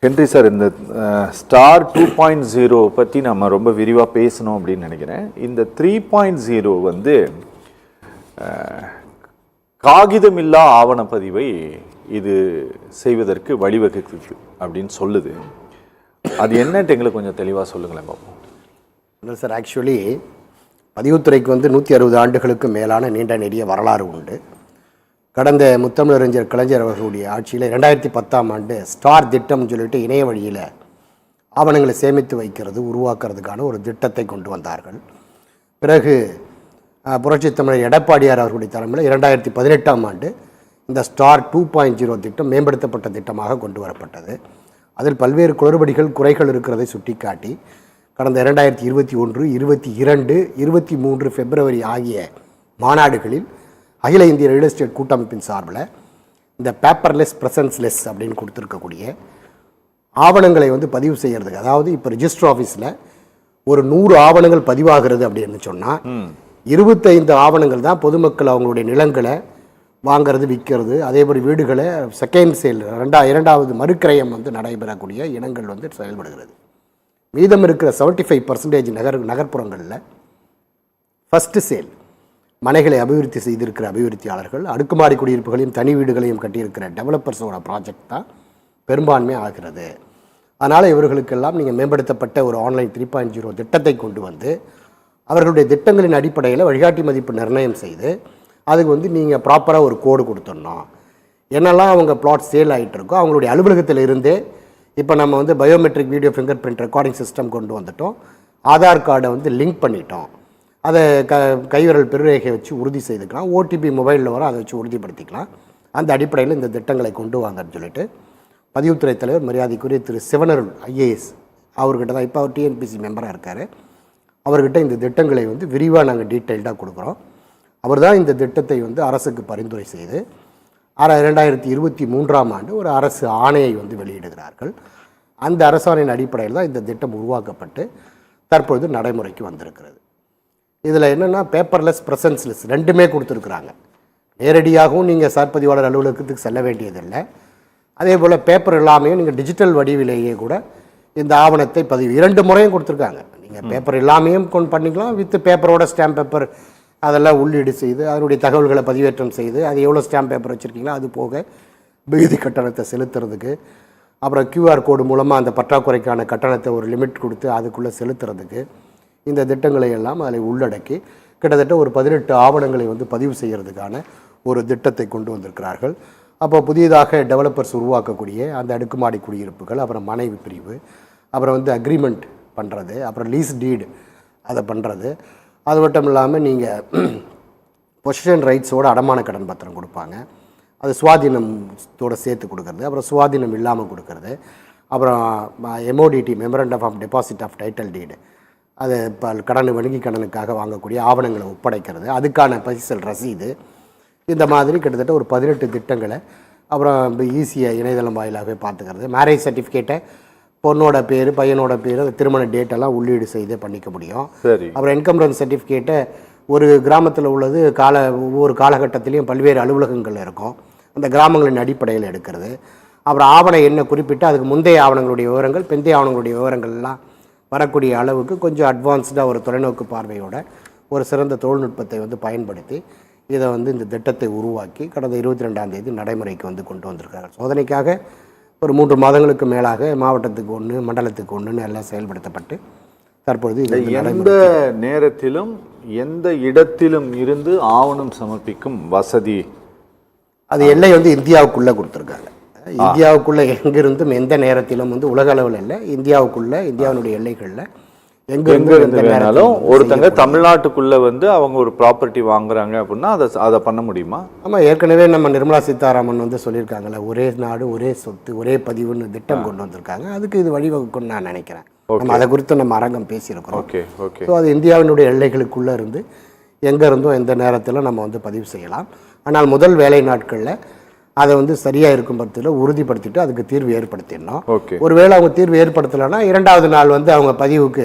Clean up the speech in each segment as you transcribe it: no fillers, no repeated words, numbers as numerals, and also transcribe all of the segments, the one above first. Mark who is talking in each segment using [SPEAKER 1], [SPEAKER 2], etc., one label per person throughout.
[SPEAKER 1] Henry sir, இந்த star 2.0 பற்றி நம்ம ரொம்ப விரிவாக பேசணும் அப்படின்னு நினைக்கிறேன். இந்த 3.0 வந்து காகிதமில்லா ஆவணப்பதிவை இது செய்வதற்கு வழிவகுக்குது அப்படின்னு சொல்லுது. அது என்னட்டு எங்களுக்கு கொஞ்சம் தெளிவாக சொல்லுங்களேன் பார்ப்போம்.
[SPEAKER 2] இல்லை சார், ஆக்சுவலி பதிவுத்துறைக்கு வந்து 160 ஆண்டுகளுக்கு மேலான நீண்ட நெடிய வரலாறு உண்டு. கடந்த முத்தமிழறிஞர் கலைஞர் அவர்களுடைய ஆட்சியில் 2010ஆம் ஆண்டு ஸ்டார் திட்டம்னு சொல்லிட்டு இணைய வழியில் ஆவணங்களை சேமித்து வைக்கிறது உருவாக்குறதுக்கான ஒரு திட்டத்தை கொண்டு வந்தார்கள். பிறகு புரட்சித் தமிழர் எடப்பாடியார் அவர்களுடைய தலைமையில் 2018ஆம் ஆண்டு இந்த ஸ்டார் 2.0 திட்டம் மேம்படுத்தப்பட்ட திட்டமாக கொண்டு வரப்பட்டது. அதில் பல்வேறு குளறுபடிகள் குறைகள் இருக்கிறதை சுட்டிக்காட்டி கடந்த 2021, 22, 23 பிப்ரவரி ஆகிய மாநாடுகளில் அகில இந்திய ரியல் எஸ்டேட் கூட்டமைப்பின் சார்பில் இந்த பேப்பர்லெஸ் ப்ரெசன்ஸ்லெஸ் அப்படின்னு கொடுத்துருக்கக்கூடிய ஆவணங்களை வந்து பதிவு செய்கிறதுக்கு, அதாவது இப்போ ரிஜிஸ்டர் ஆஃபீஸில் ஒரு 100 ஆவணங்கள் பதிவாகிறது அப்படின்னு சொன்னால் 25 ஆவணங்கள் தான் பொதுமக்கள் அவங்களுடைய நிலங்களை வாங்கிறது விற்கிறது, அதேபோல் வீடுகளை செகண்ட் சேல் இரண்டாவது மறுக்கிரயம் வந்து நடைபெறக்கூடிய இனங்கள் வந்து செயல்படுகிறது. மீதம் இருக்கிற 75% நகர்ப்புறங்களில் ஃபஸ்ட்டு சேல் மனைகளை அபிவிருத்தி செய்திருக்கிற அபிவிருத்தியாளர்கள், அடுக்குமாடி குடியிருப்புகளையும் தனி வீடுகளையும் கட்டியிருக்கிற டெவலப்பர்ஸோட ப்ராஜெக்ட் தான் பெரும்பான்மை ஆகிறது. அதனால் இவர்களுக்கெல்லாம் நீங்கள் மேம்படுத்தப்பட்ட ஒரு ஆன்லைன் 3.0 திட்டத்தை கொண்டு வந்து அவர்களுடைய திட்டங்களின் அடிப்படையில் வழிகாட்டி மதிப்பு நிர்ணயம் செய்து அதுக்கு வந்து நீங்கள் ப்ராப்பராக ஒரு கோடு கொடுத்துடணும். என்னெல்லாம் அவங்க பிளாட் சேல் ஆகிட்டு இருக்கோ அவங்களுடைய அலுவலகத்தில் இருந்தே இப்போ நம்ம வந்து biometric video finger print recording system கொண்டு வந்துட்டோம். ஆதார் கார்டை வந்து லிங்க் பண்ணிட்டோம். அதை கைவிரல் பெருரேகை வச்சு உறுதி செய்துக்கலாம். ஓடிபி மொபைலில் வரும், அதை வச்சு உறுதிப்படுத்திக்கலாம். அந்த அடிப்படையில் இந்த திட்டங்களை கொண்டு வாங்கன்னு சொல்லிட்டு பதிவுத்துறை தலைவர் மரியாதைக்குரிய திரு சிவனருள் ஐஏஎஸ் அவர்கிட்ட தான், இப்போ அவர் டிஎன்பிசி மெம்பராக இருக்கார், அவர்கிட்ட இந்த திட்டங்களை வந்து விரிவாக நாங்கள் டீட்டெயில்டாக கொடுக்குறோம். அவர் தான் இந்த திட்டத்தை வந்து அரசுக்கு பரிந்துரை செய்து 2023ஆம் ஆண்டு ஒரு அரசு ஆணையை வந்து வெளியிடுகிறார்கள். அந்த அரசாணையின் அடிப்படையில் தான் இந்த திட்டம் உருவாக்கப்பட்டு தற்பொழுது நடைமுறைக்கு வந்திருக்கிறது. இதில் என்னென்னா பேப்பர்லெஸ் ப்ரெசன்ஸ்லெஸ் ரெண்டுமே கொடுத்துருக்குறாங்க. நேரடியாகவும் நீங்கள் சார்பதிவாளர் அலுவலகத்துக்கு செல்ல வேண்டியதில்லை, அதே போல் பேப்பர் இல்லாமையும் நீங்கள் டிஜிட்டல் வடிவிலேயே கூட இந்த ஆவணத்தை பதிவு 2 முறையும் கொடுத்துருக்காங்க. நீங்கள் பேப்பர் இல்லாமையும் கொண்டு பண்ணிக்கலாம், வித் பேப்பரோட ஸ்டாம்ப் பேப்பர் அதெல்லாம் உள்ளீடு செய்து அதனுடைய தகவல்களை பதிவேற்றம் செய்து அது எவ்வளோ ஸ்டாம்ப் பேப்பர் வச்சுருக்கீங்களோ அது போக விகுதி கட்டணத்தை செலுத்துறதுக்கு, அப்புறம் QR கோடு மூலமாக அந்த பற்றாக்குறைக்கான கட்டணத்தை ஒரு லிமிட் கொடுத்து அதுக்குள்ளே செலுத்துறதுக்கு இந்த திட்டங்களை எல்லாம் அதில் உள்ளடக்கி கிட்டத்தட்ட ஒரு 18 ஆவணங்களை வந்து பதிவு செய்கிறதுக்கான ஒரு திட்டத்தை கொண்டு வந்திருக்கிறார்கள். அப்போ புதியதாக டெவலப்பர்ஸ் உருவாக்கக்கூடிய அந்த அடுக்குமாடி குடியிருப்புகள், அப்புறம் மனைவி பிரிவு, அப்புறம் வந்து அக்ரிமெண்ட் பண்ணுறது, அப்புறம் லீஸ் டீடு அதை பண்ணுறது, அது மட்டும் இல்லாமல் நீங்கள் பொசிஷன் ரைட்ஸோடு அடமான கடன் பத்திரம் கொடுப்பாங்க, அது சுவாதீனத்தோடு சேர்த்து கொடுக்கறது, அப்புறம் சுவாதீனம் இல்லாமல் கொடுக்கறது, அப்புறம் MODT memorandum of deposit of title deed, அது இப்போ வங்கி கடனுக்காக வாங்கக்கூடிய ஆவணங்களை ஒப்படைக்கிறது, அதுக்கான பரிசல் ரசீது, இந்த மாதிரி கிட்டத்தட்ட ஒரு 18 திட்டங்களை, அப்புறம் ஈஸியாக இணையதளம் வாயிலாகவே பார்த்துக்கிறது, மேரேஜ் சர்டிஃபிகேட்டை பொண்ணோட பேர் பையனோட பேர் அந்த திருமண டேட்டெல்லாம் உள்ளீடு செய்தே பண்ணிக்க முடியும். அப்புறம் இன்கம் ரன் சர்டிஃபிகேட்டை ஒரு கிராமத்தில் உள்ளது ஒவ்வொரு காலகட்டத்திலையும் பல்வேறு அலுவலகங்கள் இருக்கும், அந்த கிராமங்களின் அடிப்படையில் எடுக்கிறது. அப்புறம் ஆவண எண்ணை குறிப்பிட்டு அதுக்கு முந்தைய ஆவணங்களுடைய விவரங்கள் பிந்தைய ஆவணங்களுடைய விவரங்கள்லாம் வரக்கூடிய அளவுக்கு கொஞ்சம் அட்வான்ஸ்டாக ஒரு தொலைநோக்கு பார்வையோட ஒரு சிறந்த தொழில்நுட்பத்தை வந்து பயன்படுத்தி இதை வந்து இந்த திட்டத்தை உருவாக்கி கடந்த 22ஆம் தேதி நடைமுறைக்கு வந்து கொண்டு வந்திருக்காங்க. சோதனைக்காக ஒரு 3 மாதங்களுக்கு மேலாக மாவட்டத்துக்கு 1 மண்டலத்துக்கு 1ன்னு எல்லாம் செயல்படுத்தப்பட்டு தற்பொழுது
[SPEAKER 1] எந்த நேரத்திலும் எந்த இடத்திலும் இருந்து ஆவணம் சமர்ப்பிக்கும் வசதி,
[SPEAKER 2] அது எல்லை வந்து இந்தியாவுக்குள்ளே கொடுத்துருக்காங்க. இந்தியாவுக்குள்ளே எங்கிருந்தும் எந்த நேரத்திலும் வந்து உலக அளவில் இல்லை, இந்தியாவுக்குள்ளே இந்தியாவினுடைய எல்லைகளில்
[SPEAKER 1] எங்கிருந்து வேணாலும் ஒருத்தங்க தமிழ்நாட்டுக்குள்ள வந்து அவங்க ஒரு ப்ராப்பர்ட்டி வாங்குறாங்க அப்படின்னா அதை பண்ண முடியுமா?
[SPEAKER 2] ஆமாம், ஏற்கனவே நம்ம நிர்மலா சீதாராமன் வந்து சொல்லியிருக்காங்கல்ல, ஒரே நாடு ஒரே சொத்து ஒரே பதிவுன்னு திட்டம் கொண்டு வந்திருக்காங்க. அதுக்கு இது வழிவகுக்கும்னு நான் நினைக்கிறேன். நம்ம அதை குறித்து நம்ம அரங்கம் பேசியிருக்கிறோம். ஸோ அது இந்தியாவினுடைய எல்லைகளுக்குள்ளே இருந்து எங்கே இருந்தும் எந்த நேரத்திலும் நம்ம வந்து பதிவு செய்யலாம். ஆனால் முதல் வேலை நாட்களில் அதை வந்து சரியாக இருக்கும் பட்சத்தில் உறுதிப்படுத்திட்டு அதுக்கு தீர்வு ஏற்படுத்திடணும். ஒருவேளை அவங்க தீர்வு ஏற்படுத்தலைன்னா 2வது நாள் வந்து அவங்க பதிவுக்கு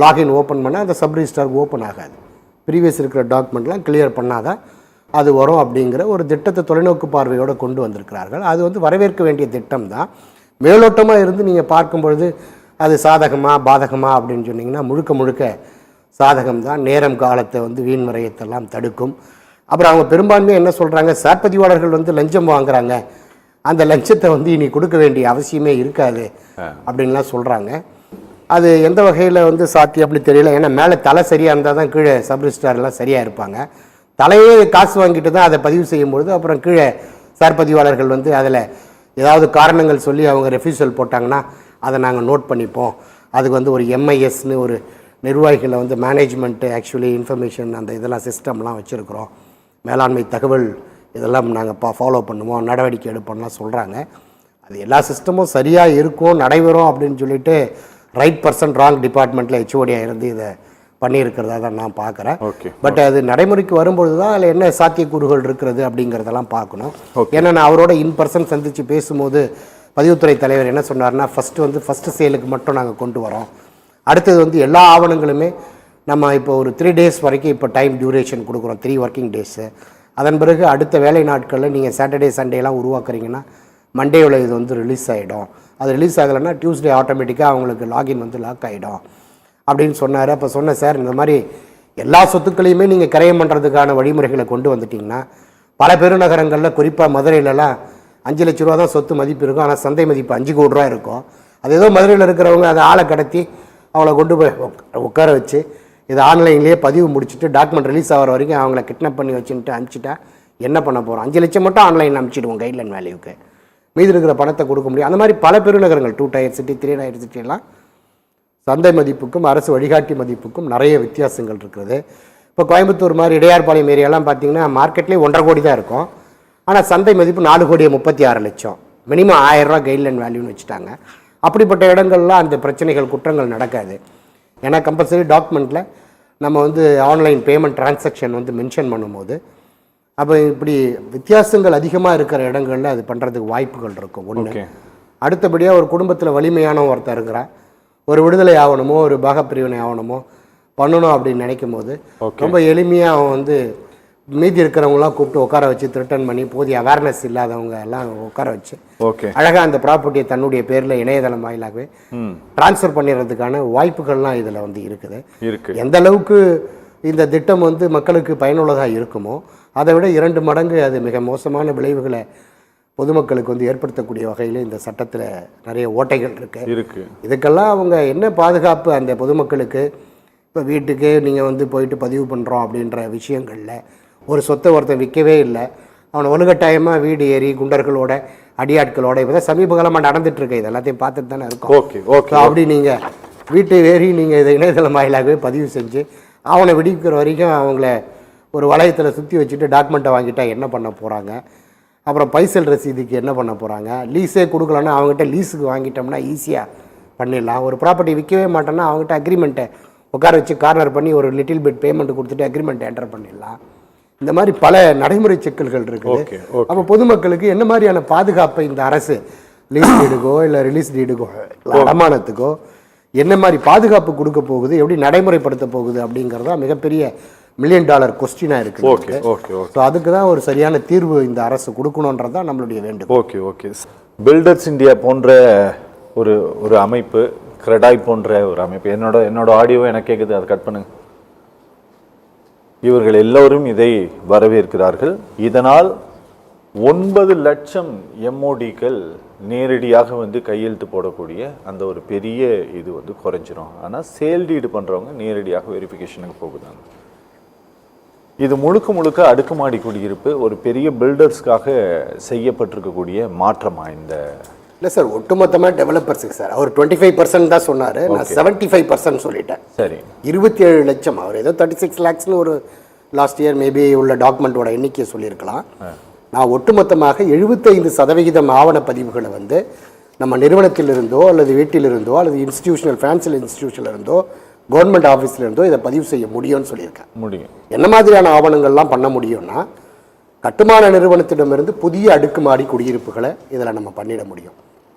[SPEAKER 2] லாகின் ஓப்பன் பண்ணால் அந்த சப் ரிஜிஸ்டர் ஓப்பன் ஆகாது. ப்ரீவியஸ் இருக்கிற டாக்குமெண்ட்லாம் கிளியர் பண்ணாதான் அது வரும் அப்படிங்கிற ஒரு திட்டத்தை தொலைநோக்கு பார்வையோடு கொண்டு வந்திருக்கிறார்கள். அது வந்து வரவேற்க வேண்டிய திட்டம் தான். மேலோட்டமாக இருந்து நீங்கள் பார்க்கும் பொழுது அது சாதகமா பாதகமா அப்படின்னு சொன்னீங்கன்னா முழுக்க முழுக்க சாதகம் தான். நேரம் காலத்தை வந்து வீண் விரயத்தெல்லாம் தடுக்கும். அப்புறம் அவங்க பெரும்பான்மையாக என்ன சொல்கிறாங்க, சார்பதிவாளர்கள் வந்து லஞ்சம் வாங்குறாங்க, அந்த லஞ்சத்தை வந்து இனி கொடுக்க வேண்டிய அவசியமே இருக்காது அப்படின்லாம் சொல்கிறாங்க. அது எந்த வகையில் வந்து சாத்தியம் அப்படி தெரியல. ஏன்னா மேலே தலை சரியாக இருந்தால் தான் கீழே சப்ரிஸ்டார்லாம் சரியாக இருப்பாங்க. தலையே காசு வாங்கிட்டு தான் அதை பதிவு செய்யும்பொழுது அப்புறம் கீழே சார்பதிவாளர்கள் வந்து அதில் ஏதாவது காரணங்கள் சொல்லி அவங்க ரெஃப்யூசல் போட்டாங்கன்னா அதை நாங்கள் நோட் பண்ணிப்போம். அதுக்கு வந்து ஒரு எம்ஐஎஸ்னு ஒரு நிர்வாகிகளை வந்து மேனேஜ்மெண்ட்டு ஆக்சுவலி இன்ஃபர்மேஷன் அந்த இதெல்லாம் சிஸ்டம்லாம் வச்சுருக்குறோம், மேலாண்மை தகவல் இதெல்லாம் நாங்கள் ஃபாலோ பண்ணுவோம், நடவடிக்கை எடுப்போம்லாம் சொல்கிறாங்க. அது எல்லா சிஸ்டமும் சரியாக இருக்கும் நடைபெறும் அப்படின்னு சொல்லிட்டு ரைட் பர்சன் ராங் டிபார்ட்மெண்ட்டில் ஹெச்ஓடியாக இருந்து இதை பண்ணியிருக்கிறதா தான் நான் பார்க்குறேன். பட் அது நடைமுறைக்கு வரும்பொழுது தான் அதில் என்ன சாத்தியக்கூறுகள் இருக்கிறது அப்படிங்கிறதெல்லாம் பார்க்கணும். ஏன்னா நான் அவரோட இன் பர்சன் சந்தித்து பேசும்போது பதிவுத்துறை தலைவர் என்ன சொன்னார்னா, ஃபஸ்ட்டு சேலுக்கு மட்டும் நாங்கள் கொண்டு வரோம், அடுத்தது வந்து எல்லா ஆவணங்களுமே நம்ம இப்போ ஒரு 3 days வரைக்கும் இப்போ டைம் டியூரேஷன் கொடுக்குறோம், 3 working days. அதன் பிறகு அடுத்த வேலை நாட்களில் நீங்கள் சாட்டர்டே சண்டேலாம் உருவாக்குறீங்கன்னா மண்டேவில் இது வந்து ரிலீஸ் ஆகிடும். அது ரிலீஸ் ஆகலைன்னா டியூஸ்டே ஆட்டோமேட்டிக்காக அவங்களுக்கு லாகின் வந்து லாக் ஆகிடும் அப்படின்னு சொன்னார். அப்போ சொன்னேன், சார் இந்த மாதிரி எல்லா சொத்துக்களையுமே நீங்கள் கிரயம் பண்ணுறதுக்கான வழிமுறைகளை கொண்டு வந்துட்டிங்கன்னா பல பெருநகரங்களில் குறிப்பாக மதுரையிலலாம் 5 லட்ச ரூபா தான் சொத்து மதிப்பு இருக்கும், ஆனால் சந்தை மதிப்பு 5 கோடி ரூபா இருக்கும். அது ஏதோ மதுரையில் இருக்கிறவங்க அதை ஆளை கடத்தி அவளை கொண்டு போய் உட்கார வச்சு இதை ஆன்லைன்லேயே பதிவு முடிச்சுட்டு டாக்குமெண்ட் ரிலீஸ் ஆகிற வரைக்கும் அவங்கள கிட்னாப் பண்ணி வச்சுட்டு அனுப்பிச்சிட்டா என்ன பண்ண போகிறோம்? 5 லட்சம் மட்டும் ஆன்லைனில் அனுப்பிச்சிடுவோம் கைட்லைன் வேல்யூக்கு, மீதி இருக்கிற பணத்தை கொடுக்க முடியும். அந்த மாதிரி பல பெருநகரங்கள் 2 tier city 3 tier city எல்லாம் சந்தை மதிப்புக்கும் அரசு வழிகாட்டி மதிப்புக்கும் நிறைய வித்தியாசங்கள் இருக்கிறது. இப்போ கோயம்புத்தூர் மாதிரி இடையார்பாளையம் ஏரியாலாம் பார்த்தீங்கன்னா மார்க்கெட்லேயே 1.5 கோடி தான் இருக்கும், ஆனால் சந்தை மதிப்பு 4,36,00,000, மினிமம் 1000 ரூபா கைட்லைன் வேல்யூன்னு வச்சுட்டாங்க. அப்படிப்பட்ட இடங்கள்லாம் அந்த பிரச்சனைகள் குற்றங்கள் நடக்காது. ஏன்னா கம்பல்சரி டாக்குமெண்ட்டில் நம்ம வந்து ஆன்லைன் பேமெண்ட் டிரான்சாக்ஷன் வந்து மென்ஷன் பண்ணும்போது அப்போ இப்படி வித்தியாசங்கள் அதிகமாக இருக்கிற இடங்களில் அது பண்ணுறதுக்கு வாய்ப்புகள் இருக்கும். ஒன்று. அடுத்தபடியாக ஒரு குடும்பத்தில் வலிமையான ஒருத்தர் இருக்கிறான், ஒரு விடுதலை ஆவணமோ ஒரு பாகப்பிரிவினை ஆவணமோ பண்ணணும் அப்படின்னு நினைக்கும் போது ரொம்ப எளிமையாக அவன் வந்து மீதி இருக்கிறவங்களாம் கூப்பிட்டு உட்கார வச்சு த்ரிட்டன் பண்ணி போதிய அவேர்னஸ் இல்லாதவங்க எல்லாம் உட்கார வச்சு அழகாக அந்த ப்ராப்பர்ட்டியை தன்னுடைய பேரில் இணையதளம் வாயிலாகவே டிரான்ஸ்ஃபர் பண்ணிடுறதுக்கான வாய்ப்புகள்லாம் இதில் வந்து இருக்குது. எந்த அளவுக்கு இந்த திட்டம் வந்து மக்களுக்கு பயனுள்ளதாக இருக்குமோ அதை விட 2 மடங்கு அது மிக மோசமான விளைவுகளை பொதுமக்களுக்கு வந்து ஏற்படுத்தக்கூடிய வகையில் இந்த சட்டத்தில் நிறைய ஓட்டைகள் இருக்கு. இதுக்கெல்லாம் அவங்க என்ன பாதுகாப்பு அந்த பொதுமக்களுக்கு? இப்போ வீட்டுக்கு நீங்கள் வந்து போயிட்டு பதிவு பண்ணுறோம் அப்படின்ற விஷயங்களில் ஒரு சொத்தை ஒருத்தன் விற்கவே இல்லை, அவனை வலுக்கட்டாயமாக வீடு ஏறி குண்டர்களோட அடியாட்களோட இப்போ தான் சமீப காலமாக நடந்துகிட்ருக்கு, இது எல்லாத்தையும் பார்த்துட்டு தானே இருக்கும். அப்படி நீங்கள் வீட்டை ஏறி நீங்கள் இதை இணையதளம் வாயிலாகவே பதிவு செஞ்சு அவனை விடுவிக்கிற வரைக்கும் அவங்கள ஒரு வளையத்தில் சுற்றி வச்சுட்டு டாக்குமெண்ட்டை வாங்கிட்டா என்ன பண்ண போகிறாங்க? அப்புறம் பைசல் ரசீதுக்கு என்ன பண்ண போகிறாங்க? லீஸே கொடுக்கலன்னா அவங்ககிட்ட லீஸுக்கு வாங்கிட்டோம்னா ஈஸியாக பண்ணிடலாம். ஒரு ப்ராப்பர்ட்டி விற்கவே மாட்டோன்னா அவங்ககிட்ட அக்ரிமெண்ட்டை உட்கார வச்சு கார்னர் பண்ணி ஒரு லிட்டில் பிட் பேமெண்ட் கொடுத்துட்டு அக்ரிமெண்ட் என்டர் பண்ணிடலாம். இந்த மாதிரி பல நடைமுறை சிக்கல்கள் இருக்குது. அப்போ பொதுமக்களுக்கு என்ன மாதிரியான பாதுகாப்பை இந்த அரசு லீஸ் டீடுக்கோ இல்லை ரிலீஸ் டீடுக்கோ அடமானத்துக்கோ என்ன மாதிரி பாதுகாப்பு கொடுக்க போகுது, எப்படி நடைமுறைப்படுத்த போகுது அப்படிங்கிறதா மிகப்பெரிய $1 மில்லியன் கொஸ்டினாக இருக்குது. ஸோ அதுக்கு தான் ஒரு சரியான தீர்வு இந்த அரசு கொடுக்கணுன்றது தான் நம்மளுடைய வேண்டுகோள்.
[SPEAKER 1] பில்டர்ஸ் இந்தியா போன்ற ஒரு அமைப்பு, கிரெடாய் போன்ற ஒரு அமைப்பு, என்னோட ஆடியோ எனக்கு கேட்குது, அதை கட் பண்ணுங்க. இவர்கள் எல்லோரும் இதை வரவேற்கிறார்கள். இதனால் 9 லட்சம் எம்ஓடிக்கள் நேரடியாக வந்து கையெழுத்து போடக்கூடிய அந்த ஒரு பெரிய இது வந்து குறைஞ்சிரும். ஆனால் சேல் டீடு பண்ணுறவங்க நேரடியாக வெரிஃபிகேஷனுக்கு போகுதாங்க. இது முழுக்க அடுக்குமாடி குடியிருப்பு ஒரு பெரிய பில்டர்ஸ்க்காக செய்யப்பட்டிருக்கக்கூடிய மாற்றமா இந்த?
[SPEAKER 2] இல்லை சார், ஒட்டுமொத்தமாக டெவலப்பர்ஸுக்கு சார். அவர் 25% தான் சொன்னார், நான் 75% சொல்லிட்டேன். சரி, 27 லட்சம். அவர் ஏதோ 36 lakhsனு ஒரு லாஸ்ட் இயர் மேபி உள்ள டாக்குமெண்ட்டோட எண்ணிக்கையை சொல்லியிருக்கலாம். நான் ஒட்டுமொத்தமாக 75% ஆவணப்பதிவுகளை வந்து நம்ம நிறுவனத்திலிருந்தோ அல்லது வீட்டிலிருந்தோ அல்லது இன்ஸ்டிடியூஷனல் ஃபினான்சியல் இன்ஸ்டிடியூஷனில் இருந்தோ கவர்மெண்ட் ஆஃபீஸில் இருந்தோ இதை பதிவு செய்ய முடியும்னு சொல்லியிருக்கேன். என்ன மாதிரியான ஆவணங்கள்லாம் பண்ண முடியும்னா, கட்டுமான நிறுவனத்திடமிருந்து புதிய அடுக்குமாடி குடியிருப்புகளை இதில் நம்ம பண்ணிட முடியும்.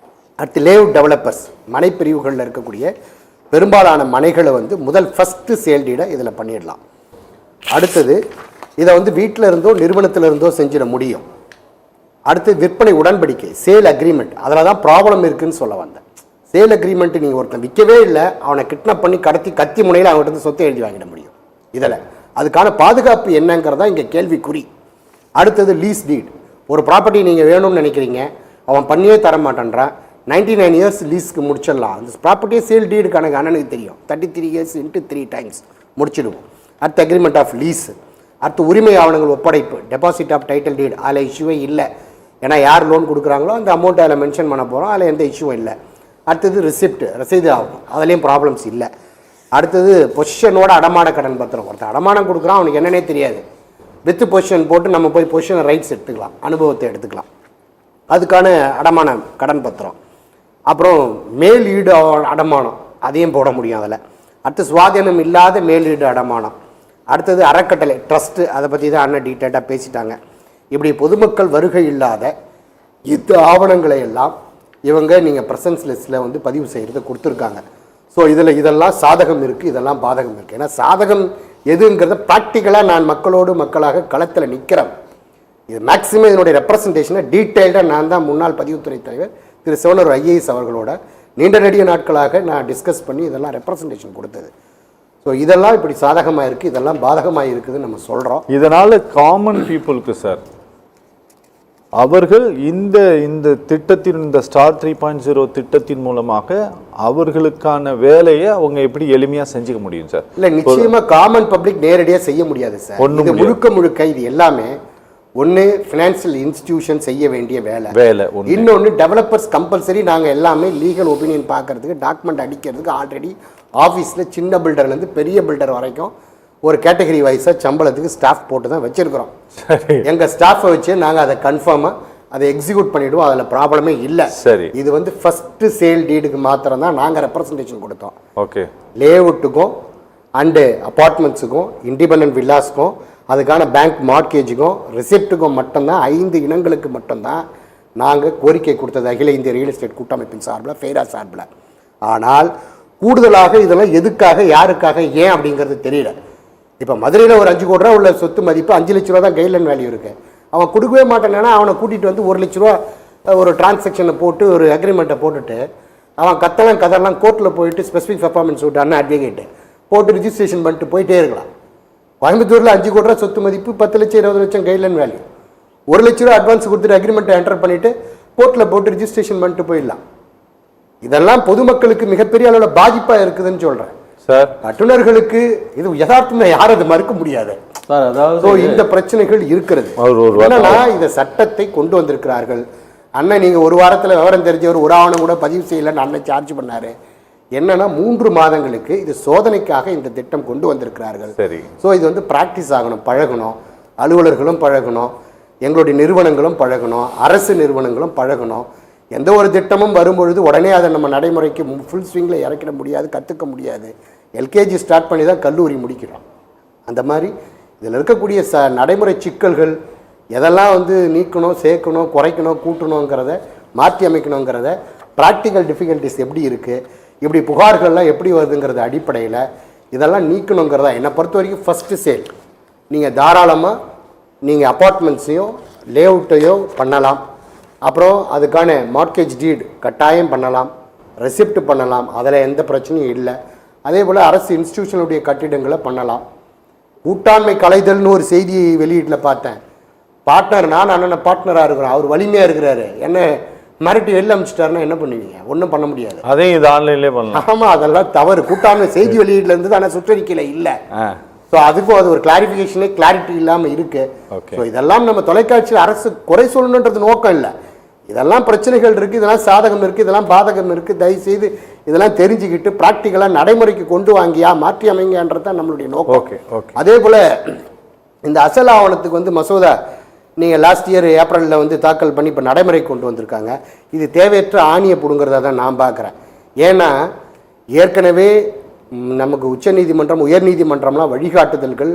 [SPEAKER 2] அடுத்து லேஅவுட் டெவலப்பர்ஸ், மனைப்பிரிவுகளில் இருக்கக்கூடிய பெரும்பாலான மனைகளை வந்து ஃபஸ்ட்டு சேல் டீடை இதில் பண்ணிடலாம். அடுத்தது இதை வந்து வீட்டில் இருந்தோ நிறுவனத்தில் இருந்தோ செஞ்சிட முடியும். அடுத்து விற்பனை உடன்படிக்கை, சேல் அக்ரிமெண்ட். அதில் தான் ப்ராப்ளம் இருக்குன்னு சொல்ல வந்தேன். சேல் அக்ரிமெண்ட் நீங்கள் ஒருத்தன் விற்கவே இல்லை, அவனை கிட்னாப் பண்ணி கடத்தி கத்தி முனையில் அவங்ககிட்ட சொத்தை எழுதி வாங்கிட முடியும். இதில் அதுக்கான பாதுகாப்பு என்னங்கிறதா இங்கே கேள்விக்குறி. அடுத்தது லீஸ் டீட். ஒரு ப்ராப்பர்ட்டி நீங்கள் வேணும்னு நினைக்கிறீங்க, அவன் பண்ணியே தர மாட்டேன்றான். 99 இயர்ஸ் லீஸ்க்கு முடிச்சிடலாம். அந்த ப்ராப்பர்ட்டியே சேல் டீடுக்கான அண்ணனுக்கு தெரியும். 33 இயர்ஸ் இன்ட்டு 3 டைம்ஸ் முடிச்சிடுவோம். அடுத்து அக்ரிமெண்ட் ஆஃப் லீஸ். அடுத்து உரிமை ஆவணங்கள் ஒப்படைப்பு, டெபாசிட் ஆஃப் டைட்டில் டீட். அதில் இஷ்யூவே இல்லை, ஏன்னா யார் லோன் கொடுக்குறாங்களோ அந்த அமௌண்ட்டை அதில் மென்ஷன் பண்ண போகிறோம், அதில் எந்த இஷ்யூவும் இல்லை. அடுத்தது ரிசிப்ட், ரசீது ஆகும், அதுலேயும் ப்ராப்ளம்ஸ் இல்லை. அடுத்தது பொசிஷனோட அடமான கடன் பத்திரம். ஒருத்தர் அடமானம் கொடுக்குறான், அவனுக்கு என்னன்னே தெரியாது, வித் பொசிஷன் போட்டு நம்ம போய் பொசிஷன் ரைட்ஸ் எடுத்துக்கலாம், அனுபவத்தை எடுத்துக்கலாம். அதுக்கான அடமான கடன் பத்திரம். அப்புறம் மேல் ஈடு அடமானம், அதையும் போட முடியும் அதில். அடுத்து சுவாதீனம் இல்லாத மேல் ஈடு அடமானம். அடுத்தது அறக்கட்டளை, ட்ரஸ்ட்டு, அதை பற்றி தான் அண்ணன் டீட்டெயிலாக பேசிட்டாங்க. இப்படி பொதுமக்கள் வருகை இல்லாத இந்த ஆவணங்களை எல்லாம் இவங்க நீங்கள் ப்ரெசன்ஸ் லிஸ்ட்டில் வந்து பதிவு செய்கிறத கொடுத்துருக்காங்க. ஸோ இதெல்லாம் சாதகம் இருக்குது, இதெல்லாம் பாதகம் இருக்குது. ஏன்னா சாதகம் எதுங்கிறத ப்ராக்டிக்கலாக நான் மக்களாக களத்தில் நிற்கிறேன். இது மேக்ஸிமம் இதனுடைய ரெப்ரசன்டேஷனை டீட்டெயில்டாக நான் தான் முன்னாள் பதிவுத்துறை தலைவர் திரு சிவனூர் ஐஏஎஸ் அவர்களோட நீண்ட நெடிய நாட்களாக நான் டிஸ்கஸ் பண்ணி இதெல்லாம் ரெப்ரசன்டேஷன் கொடுத்தது. ஸோ இதெல்லாம் இப்படி சாதகமாக இருக்குது, இதெல்லாம் பாதகமாக இருக்குதுன்னு நம்ம சொல்கிறோம்.
[SPEAKER 1] இதனால் காமன் பீப்புளுக்கு சார், அவர்கள் இந்த இந்த திட்டத்தின், இந்த ஸ்டார் 3.0 திட்டத்தின் மூலமாக அவர்களுக்கான வேலையை அவங்க எப்படி எளிமையாக செஞ்சுக்க முடியும் சார்?
[SPEAKER 2] இல்லை, நிச்சயமாக காமன் பப்ளிக் நேரடியாக செய்ய முடியாது சார். இது முழுக்க இது எல்லாமே ஒன்று ஃபினான்சியல் இன்ஸ்டிடியூஷன் செய்ய வேண்டிய வேலை, இன்னொன்று டெவலப்பர்ஸ் கம்பல்சரி. நாங்கள் எல்லாமே லீகல் ஒப்பீனியன் பார்க்கறதுக்கு, டாக்குமெண்ட் அடிக்கிறதுக்கு ஆல்ரெடி ஆஃபீஸில் சின்ன பில்டர்லேருந்து பெரிய பில்டர் வரைக்கும் ஒரு கேட்டகரி வைஸாக சம்பளத்துக்கு ஸ்டாஃப் போட்டு தான் வச்சுருக்கிறோம். எங்கள் ஸ்டாஃபை வச்சு நாங்கள் அதை கன்ஃபார்மாக அதை எக்ஸிக்யூட் பண்ணிவிடுவோம், அதில் ப்ராப்ளமே இல்லை.
[SPEAKER 1] சரி,
[SPEAKER 2] இது வந்து ஃபஸ்ட்டு சேல் டீடுக்கு மாத்திரம் தான் நாங்கள் ரெப்ரசன்டேஷன் கொடுத்தோம்.
[SPEAKER 1] ஓகே,
[SPEAKER 2] லேஅவுட்டுக்கும் அண்டு அப்பார்ட்மெண்ட்ஸுக்கும் இண்டிபெண்டன்ட் வில்லாஸ்க்கும் அதுக்கான பேங்க் மார்க்கேஜுக்கும் ரிசிப்ட்டுக்கும் மட்டும்தான் 5 இனங்களுக்கு மட்டும்தான் நாங்கள் கோரிக்கை கொடுத்தது அகில இந்திய ரியல் எஸ்டேட் கூட்டமைப்பின் சார்பில், ஃபெய்ரா சார்பில். ஆனால் கூடுதலாக இதெல்லாம் எதுக்காக, யாருக்காக, ஏன் அப்படிங்கிறது தெரியல. இப்போ மதுரையில் ஒரு 5 கோடி ரூபா உள்ள சொத்து மதிப்பு 5 லட்ச ரூபா தான் கைட்லைன் வேல்யூ இருக்குது. அவன் கொடுக்கவே மாட்டேன்னா அவனை கூட்டிகிட்டு வந்து 1 லட்ச ரூபா ஒரு டிரான்சாக்ஷனை போட்டு ஒரு அக்ரிமெண்ட்டை போட்டுட்டு அவன் கதெல்லாம் கோர்ட்டில் போயிட்டு ஸ்பெசிஃபிக் பர்ஃபார்மன்ஸ் விட்டான்னு அட்வொகேட்டு போட்டு ரிஜிஸ்ட்ரேஷன் பண்ணிட்டு போயிட்டே இருக்கலாம். கோயம்புத்தூரில் 5 கோடி ரூபா சொத்து மதிப்பு 10 லட்சம் 20 லட்சம் கைட்லைன் வேல்யூ. 1 லட்ச ரூபா அட்வான்ஸ் கொடுத்துட்டு அக்ரிமெண்ட்டை என்டர் பண்ணிவிட்டு கோர்ட்டில் போட்டு ரிஜிஸ்ட்ரேஷன் பண்ணிட்டு போயிடலாம். இதெல்லாம் பொதுமக்களுக்கு மிகப்பெரிய அளவில் பாதிப்பாக இருக்குதுன்னு சொல்கிறேன்
[SPEAKER 1] சார்.
[SPEAKER 2] கட்டுநர்களுக்கு இது யதார்த்தமாக யாரும் அதை மறுக்க முடியாது
[SPEAKER 1] சார். அதாவது
[SPEAKER 2] இந்த பிரச்சனைகள் இருக்கிறது. என்னன்னா இந்த சட்டத்தை கொண்டு வந்திருக்கிறார்கள். அண்ணன் நீங்கள் ஒரு வாரத்தில் விவரம் தெரிஞ்சவர் ஒரு ஆவணம் கூட பதிவு செய்யலைன்னு அண்ணன் சார்ஜ் பண்ணாரு. என்னன்னா 3 மாதங்களுக்கு இது சோதனைக்காக இந்த திட்டம் கொண்டு வந்திருக்கிறார்கள்.
[SPEAKER 1] சரி,
[SPEAKER 2] ஸோ இது வந்து ப்ராக்டிஸ் ஆகணும், பழகணும், அலுவலர்களும் பழகணும், எங்களுடைய நிறுவனங்களும் பழகணும், அரசு நிறுவனங்களும் பழகணும். எந்த ஒரு திட்டமும் வரும்பொழுது உடனே அதை நம்ம நடைமுறைக்கு ஃபுல் ஸ்விங்கில் இறக்கிட முடியாது, கற்றுக்க முடியாது. எல்கேஜி ஸ்டார்ட் பண்ணி தான் கல்லூரி முடிக்கிறோம். அந்த மாதிரி இதில் இருக்கக்கூடிய நடைமுறை சிக்கல்கள் எதெல்லாம் வந்து நீக்கணும், சேர்க்கணும், குறைக்கணும், கூட்டணுங்கிறத, மாற்றி அமைக்கணுங்கிறத, ப்ராக்டிக்கல் டிஃபிகல்ட்டிஸ் எப்படி இருக்குது, இப்படி புகார்கள்லாம் எப்படி வருதுங்கிறது அடிப்படையில் இதெல்லாம் நீக்கணுங்கிறதா என்னை பொறுத்த வரைக்கும் ஃபஸ்ட்டு சேல். நீங்கள் தாராளமாக நீங்கள் அப்பார்ட்மெண்ட்ஸையும் லேஅவுட்டையோ பண்ணலாம். அப்புறம் அதுக்கான மார்க்கேஜ் டீட் கட்டாயம் பண்ணலாம், ரெசிப்ட் பண்ணலாம், அதில் எந்த பிரச்சனையும் இல்லை. அதே போல் அரசு இன்ஸ்டிடியூஷனுடைய கட்டிடங்களை பண்ணலாம். கூட்டாண்மை கலைதல்னு ஒரு செய்தி வெளியீட்டில் பார்த்தேன். பார்ட்னர், நான் அண்ணன் பார்ட்னராக இருக்கிறோம், அவர் வலிமையாக இருக்கிறாரு, என்ன மிரட்டி வெளில அமைச்சிட்டாருன்னா என்ன பண்ணுவீங்க? ஒன்றும் பண்ண முடியாது.
[SPEAKER 1] அதே இது ஆன்லைன்லேயே பண்ணலாம்.
[SPEAKER 2] ஆமாம், அதெல்லாம் தவறு. கூட்டாண்மை செய்தி வெளியீட்டில் இருந்தது, ஆனால் சுற்றறிக்கையில் இல்லை. ஸோ அதுக்கும் அது ஒரு கிளாரிஃபிகேஷனே கிளாரிட்டி இல்லாமல் இருக்குது. ஸோ இதெல்லாம் நம்ம தொலைக்காட்சியில் அரசு குறை சொல்லணுன்றது நோக்கம் இல்லை. இதெல்லாம் பிரச்சனைகள் இருக்குது, இதெல்லாம் சாதகம் இருக்குது, இதெல்லாம் பாதகம் இருக்குது. தயவுசெய்து இதெல்லாம் தெரிஞ்சுக்கிட்டு ப்ராக்டிக்கலாக நடைமுறைக்கு கொண்டு வாங்கியா, மாற்றி அமைங்கன்றது தான் நம்மளுடைய நோக்கம். அதே போல் இந்த அசல் ஆவணத்துக்கு வந்து மசோதா நீங்கள் லாஸ்ட் இயர் ஏப்ரலில் வந்து தாக்கல் பண்ணி இப்போ நடைமுறை கொண்டு வந்திருக்காங்க. இது தேவையற்ற ஆணியை பிடுங்கிறதா தான் நான் பார்க்குறேன். ஏன்னா ஏற்கனவே நமக்கு உச்சநீதிமன்றம், உயர்நீதிமன்றம்லாம் வழிகாட்டுதல்கள்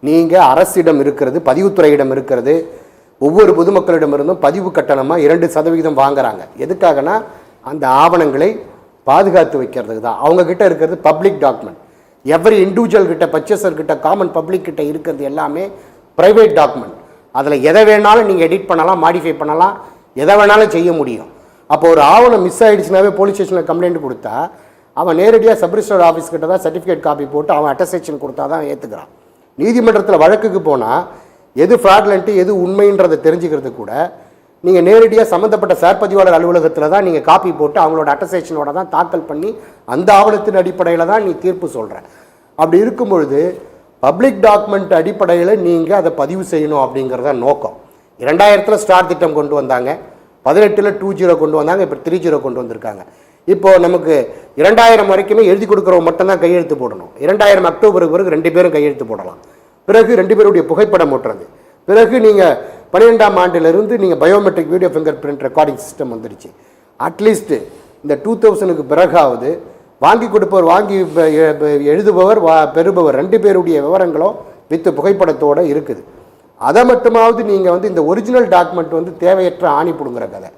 [SPEAKER 2] நீங்கள் அரசிடம் இருக்கிறது, பதிவுத்துறையிடம் இருக்கிறது, ஒவ்வொரு பொதுமக்களிடமிருந்தும் பதிவு கட்டணமாக 2% வாங்குறாங்க. எதுக்காகனா அந்த ஆவணங்களை பாதுகாத்து வைக்கிறதுக்கு தான். அவங்கக்கிட்ட இருக்கிறது பப்ளிக் டாக்குமெண்ட். எவ்ரி இண்டிவிஜுவல் கிட்ட, பர்ச்சேசர் கிட்ட, காமன் பப்ளிக் கிட்ட இருக்கிறது எல்லாமே ப்ரைவேட் டாக்குமெண்ட். அதில் எதை வேணாலும் நீங்கள் எடிட் பண்ணலாம், மாடிஃபை பண்ணலாம், எதை வேணாலும் செய்ய முடியும். அப்போ ஒரு ஆவணம் மிஸ் ஆகிடுச்சுனாவே போலீஸ் ஸ்டேஷனில் கம்ப்ளைண்ட் கொடுத்தா அவன் நேரடியாக சப் ரிஜிஸ்டர் ஆஃபீஸ் கிட்ட தான் சர்டிஃபிகேட் காப்பி போட்டு அவன் அட்டஸ்டேஷன் கொடுத்தா தான் ஏற்றுக்கிறான். நீதிமன்றத்தில் வழக்குக்கு போனால் எது ஃப்ராட்லண்ட்டு எது உண்மைன்றதை தெரிஞ்சுக்கிறது கூட நீங்கள் நேரடியாக சம்மந்தப்பட்ட சார்பதிவாளர் அலுவலகத்தில் தான் நீங்கள் காப்பி போட்டு அவங்களோட அட்டஸ்டேஷனோட தான் தாக்கல் பண்ணி அந்த ஆவணத்தின் அடிப்படையில் தான் நீ தீர்ப்பு சொல்கிற. அப்படி இருக்கும் பொழுது பப்ளிக் டாக்குமெண்ட் அடிப்படையில் நீங்கள் அதை பதிவு செய்யணும் அப்படிங்கிறத நோக்கம். 2000 ஸ்டார் திட்டம் கொண்டு வந்தாங்க, 18 20 கொண்டு வந்தாங்க, இப்போ 30 கொண்டு வந்திருக்காங்க. இப்போது நமக்கு 2000 வரைக்குமே எழுதி கொடுக்குறவங்க மட்டும்தான் கையெழுத்து போடணும். 2000 அக்டோபருக்கு பிறகு 2 பேரும் கையெழுத்து போடலாம். பிறகு 2 பேருடைய புகைப்படம் ஓட்டுறது. பிறகு நீங்கள் 12ஆம் ஆண்டிலிருந்து நீங்கள் biometric video finger print recording system வந்துடுச்சு. அட்லீஸ்ட்டு இந்த 2000க்கு பிறகாவது வாங்கி கொடுப்பவர், வாங்கி எழுதுபவர், பெறுபவர் 2 பேருடைய விவரங்களும் வித்து புகைப்படத்தோடு இருக்குது. அதை மட்டுமாவது நீங்கள் வந்து இந்த ஒரிஜினல் டாக்குமெண்ட் வந்து தேவையற்ற ஆணி பிடுங்குற கதை.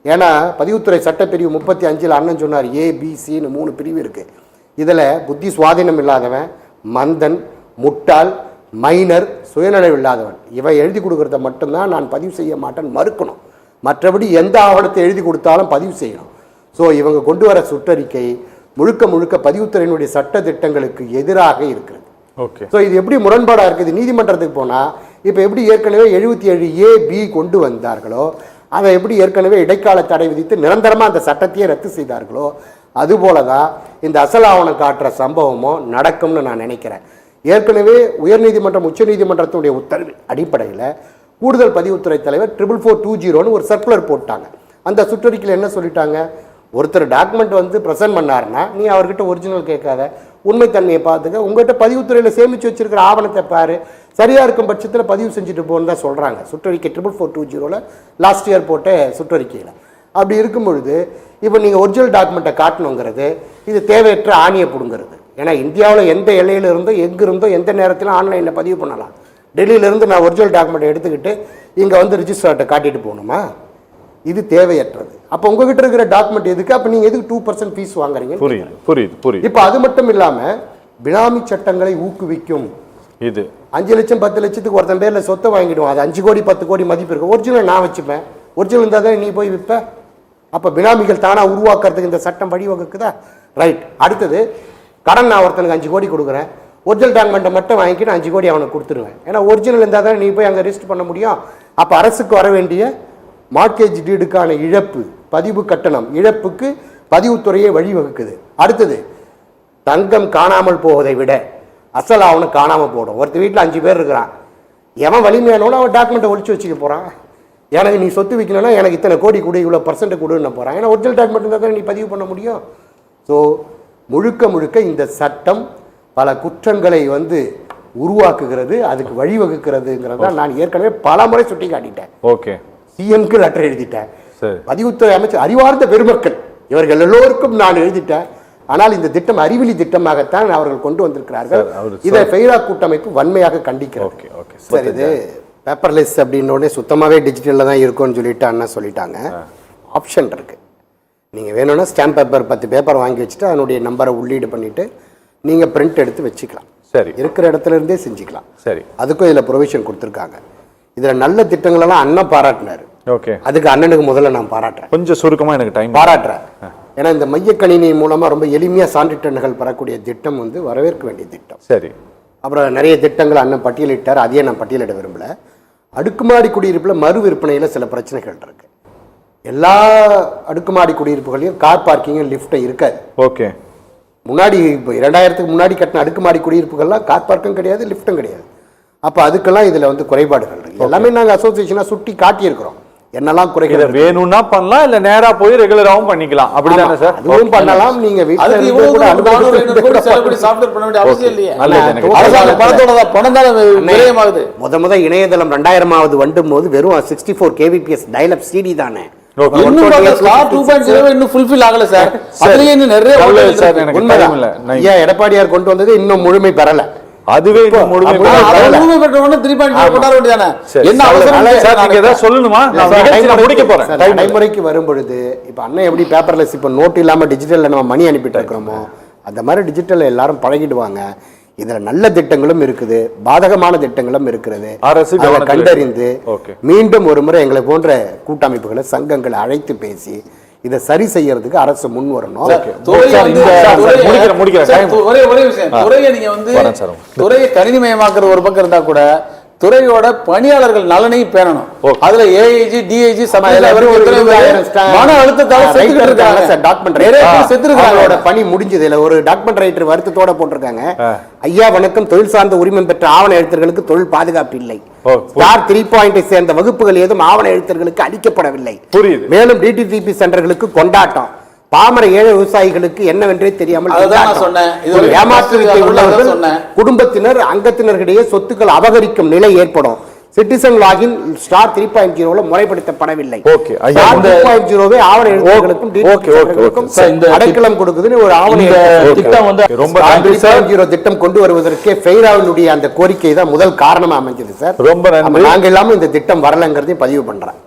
[SPEAKER 2] ஏன்னா பதிவுத்துறை சட்டப்பிரிவு 35 அண்ணன் சொன்னார், ABCன்னு 3 பிரிவு இருக்குது. இதில் புத்தி சுவாதீனம் இல்லாதவன், மந்தன், முட்டாள், மைனர், சுயநலம் இல்லாதவன், இவன் எழுதி கொடுக்குறத மட்டும்தான் நான் பதிவு செய்ய மாட்டேன்னு மறுக்கணும். மற்றபடி எந்த ஆவணத்தை எழுதி கொடுத்தாலும் பதிவு செய்யணும். ஸோ இவங்க கொண்டு வர சுற்றறிக்கை முழுக்க முழுக்க பதிவுத்துறையினுடைய சட்ட திட்டங்களுக்கு எதிராக இருக்கிறது.
[SPEAKER 1] ஓகே.
[SPEAKER 2] ஸோ இது எப்படி முரண்பாடாக இருக்குது? நீதிமன்றத்துக்கு போனால் இப்போ எப்படி ஏற்கனவே 77A(b) கொண்டு வந்தார்களோ அதை எப்படி ஏற்கனவே இடைக்கால தடை விதித்து நிரந்தரமாக அந்த சட்டத்தையே ரத்து செய்தார்களோ அதுபோல தான் இந்த அசல் ஆவணம் காட்டுற சம்பவமும் நடக்கும்னு நான் நினைக்கிறேன். ஏற்கனவே உயர்நீதிமன்றம் உச்சநீதிமன்றத்துடைய உத்தரவு அடிப்படையில் கூடுதல் பதிவுத்துறை தலைவர் 4420 ஒரு சர்க்குலர் போட்டாங்க. அந்த சுற்றறிக்கையில் என்ன சொல்லிட்டாங்க? ஒருத்தர் டாக்குமெண்ட் வந்து ப்ரெசென்ட் பண்ணாருன்னா நீ அவர்கிட்ட ஒரிஜினல் கேட்காத, உண்மைத்தன்மையை பார்த்துக்க, உங்கள்கிட்ட பதிவுத்துறையில் சேமித்து வச்சிருக்கிற ஆவணத்தை பாரு, சரியாக இருக்கும் பட்சத்தில் பதிவு செஞ்சுட்டு போன்னு தான் சொல்கிறாங்க சுற்றறிக்கை 4420 லாஸ்ட் இயர் போட்ட சுற்றறிக்கையில். அப்படி இருக்கும் பொழுது இப்போ நீங்கள் ஒரிஜினல் டாக்குமெண்ட்டை காட்டணுங்கிறது இது தேவையற்ற ஆணியை பிடுங்கிறது. ஏன்னா இந்தியாவில் எந்த எல்லையில் இருந்தோ எங்கே இருந்தோ எந்த நேரத்திலும் ஆன்லைனில் பதிவு பண்ணலாம். டெல்லியிலேருந்து நான் ஒரிஜினல் டாக்குமெண்ட்டை எடுத்துக்கிட்டு இங்கே வந்து ரிஜிஸ்டர்ட்டை காட்டிட்டு போகணுமா? இது தேவையற்றது. அப்போ உங்ககிட்ட இருக்கிற டாக்குமெண்ட் எதுக்கு? அப்போ நீங்கள் எதுக்கு 2% ஃபீஸ் வாங்குறீங்க?
[SPEAKER 1] புரியுது.
[SPEAKER 2] இப்போ அது மட்டும் இல்லாமல் பினாமி சட்டங்களை ஊக்குவிக்கும்.
[SPEAKER 1] இது
[SPEAKER 2] 5 லட்சம் 10 லட்சத்துக்கு ஒருத்தன் பேரில் சொத்தை வாங்கிடுவான். அது 5 கோடி 10 கோடி மதிப்பு இருக்கும். ஒரிஜினல் நான் வச்சுப்பேன், ஒரிஜினல் இருந்தால் தான் நீ போய் விற்ப. அப்போ பினாமிகள் தானாக உருவாக்குறதுக்கு இந்த சட்டம் வழிவகுக்குதா? ரைட். அடுத்தது கடன், நான் ஒருத்தனுக்கு 5 கோடி கொடுக்குறேன், ஒரிஜினல் டாக்குமெண்ட்டை மட்டும் வாங்கிக்கிட்டு 5 கோடி அவனுக்கு கொடுத்துருவேன். ஏன்னா ஒரிஜினல் இருந்தால் தான் நீ போய் அங்கே ரிஜிஸ்டர் பண்ண முடியும். அப்போ அரசுக்கு வர வேண்டிய மார்க்கேஜ் டீடுக்கான இழப்பு, பதிவு கட்டணம் இழப்புக்கு பதிவுத்துறையே வழிவகுக்குது. அடுத்தது தங்கம் காணாமல் போவதை விட அசல் ஆவணம் காணாமல் போடும். ஒருத்தர் வீட்டில் 5 பேர் இருக்கிறான், எவன் வலிமையானவனோ அவன் டாக்குமெண்ட்டை ஒழிச்சு வச்சுக்க போகிறான். எனக்கு நீ சொத்து விற்கணும்னா எனக்கு இத்தனை கோடி கொடு, இவ்வளோ % கொடுன்னு போகிறான். ஏன்னா ஒரிஜினல் டாக்குமெண்ட் இருந்தால் தான் நீ பதிவு பண்ண முடியும். ஸோ முழுக்க முழுக்க இந்த சட்டம் பல குற்றங்களை வந்து உருவாக்குகிறது, அதுக்கு வழிவகுக்கிறதுங்கிறத நான் ஏற்கனவே பல முறை சுட்டி காட்டிட்டேன்.
[SPEAKER 1] ஓகே.
[SPEAKER 2] CMக்கு லெட்டர் எழுதிட்டேன், பதிவுத்துறை அமைச்சர், அறிவார்ந்த பெருமக்கள் இவர்கள் எல்லோருக்கும் நான் எழுதிட்டேன். ஆனால் இந்த திட்டம் அறிவிலி திட்டமாகத்தான் அவர்கள் கொண்டு வந்திருக்கிறார்கள். இதை ஃபெய்ரா கூட்டமைப்பு வன்மையாக கண்டிக்கிறது. சார், இது பேப்பர்லெஸ் அப்படின்னோடனே சுத்தமாகவே டிஜிட்டலில் தான் இருக்கும்னு சொல்லிட்டு அண்ணன் சொல்லிட்டாங்க. ஆப்ஷன் இருக்குது. நீங்கள் வேணும்னா ஸ்டாம்ப் பேப்பர் 10 பேப்பர் வாங்கி வச்சுட்டு அதனுடைய நம்பரை உள்ளீடு பண்ணிவிட்டு நீங்கள் பிரிண்ட் எடுத்து வச்சுக்கலாம். சரி, இருக்கிற இடத்துல இருந்தே செஞ்சுக்கலாம். சரி, அதுக்கும் இதில் ப்ரொவிஷன் கொடுத்துருக்காங்க. இதில் நல்ல திட்டங்களெல்லாம் அண்ணன் பாராட்டினார். ஓகே, அதுக்கு அண்ணனுக்கு முதல்ல நான் பாராட்டுறேன். கொஞ்சம் சுருக்கமாக எனக்கு டைம் பாராட்டுறேன். ஏன்னா இந்த மையக்கணினி மூலமாக ரொம்ப எளிமையாக சான்றிதழ்கள் பெறக்கூடிய திட்டம் வந்து வரவேற்க வேண்டிய திட்டம். சரி, அப்புறம் நிறைய திட்டங்கள் அண்ணன் பட்டியலிட்டார், அதையே நான் பட்டியலிட விரும்பல. அடுக்குமாடி குடியிருப்பில் மறு விற்பனையில் சில பிரச்சனைகள் இருக்கு. எல்லா அடுக்குமாடி குடியிருப்புகளையும் கார் பார்க்கிங் லிஃப்ட்டும் இருக்காது. ஓகே, முன்னாடி இப்போ 2000க்கு முன்னாடி கட்டின அடுக்குமாடி குடியிருப்புகள்லாம் கார் பார்க்கும் கிடையாது, லிஃப்ட்டும் கிடையாது. அப்போ அதுக்கெல்லாம் இதில் வந்து குறைபாடுகள் இருக்கு. எல்லாமே நாங்கள் அசோசியேஷனாக சுட்டி காட்டியிருக்கிறோம் என்னெல்லாம் குறைகள் வேணும்னா பண்ணலாம், இல்லை நேராக போய் ரெகுலராகவும் பண்ணிக்கலாம். அப்படிதானே சார்? அதுவும் பண்ணலாம். நீங்கள் முத இணையதளம் 2000வது வண்டும் போது வெறும் 64 kbps டயல்-அப் CD தானே. எடப்பாடியார் கொண்டு வந்தது இன்னும் முழுமை பெறல. அதுவே நடைமுறைக்கு வரும் பொழுது இப்ப அண்ணன் எப்படி பேப்பர்லெஸ் இப்ப நோட் இல்லாம டிஜிட்டல்ல நம்ம மணி அனுப்பிட்டு இருக்கிறோமோ அந்த மாதிரி டிஜிட்டல்ல எல்லாரும் பழகிடுவாங்க. இதுல நல்ல திட்டங்களும் இருக்குது, பாதகமான திட்டங்களும் இருக்கிறது.
[SPEAKER 1] அரசு
[SPEAKER 2] அதை
[SPEAKER 1] கவனத்தில்
[SPEAKER 2] கண்டறிந்து
[SPEAKER 1] ஓகே.
[SPEAKER 2] மீண்டும் ஒரு முறை எங்களை போன்ற கூட்டமைப்புகளை சங்கங்களை அழைத்து பேசி இதை சரி செய்யறதுக்கு அரசு முன் வரணும்.
[SPEAKER 3] ஒரே விஷயம், துறையை நீங்க வந்து துறையை கணினிமயமாக்குற ஒரு பக்கம் இருந்தா கூட துறையோட பணியாளர்கள் நலனையும் பேணணும். அதுல ஏஐஜி டிஐஜி மன அழுத்தத்தால
[SPEAKER 2] செத்துருக்காங்க. பணி முடிஞ்சது இல்ல. ஒரு டாக்குமெண்ட் ரைட்டர் வருத்தத்தோட போட்டிருக்காங்க, ஐயா வணக்கம், தொழில் சார்ந்த உரிமம் பெற்ற ஆவண எழுத்தர்களுக்கு தொழில் பாதுகாப்பு இல்லை. ஸ்டார் 3 சேர்ந்த வகுப்புகள் ஏதும் ஆவண எழுத்தர்களுக்கு அளிக்கப்படவில்லை. மேலும் டிடிடிபி சென்டர்களுக்கு கொண்டாட்டம். பாமர ஏழை விவசாயிகளுக்கு என்னவென்றே தெரியாமல் ஏமாற்று வித்தை உள்ளவர்கள் குடும்பத்தினர் அங்கத்தினர்களிடையே சொத்துக்கள் அபகரிக்கும் நிலை ஏற்படும். Citizen login star 3.0 முறைப்படுத்தப்படவில்லை. ஸ்டார் 3.0 ஆவண எழுத்துக்களுக்கும் அடைக்கலம் கொடுக்குதுன்னு ஒரு ஆவண திட்டம் வந்து 3.0 திட்டம் கொண்டு வருவதற்கே ஃபெய்ராவினுடைய அந்த கோரிக்கை தான் முதல் காரணமா அமைஞ்சது சார். ரொம்ப நாங்க இல்லாம இந்த திட்டம் வரலங்கிறதையும் பதிவு பண்றேன்.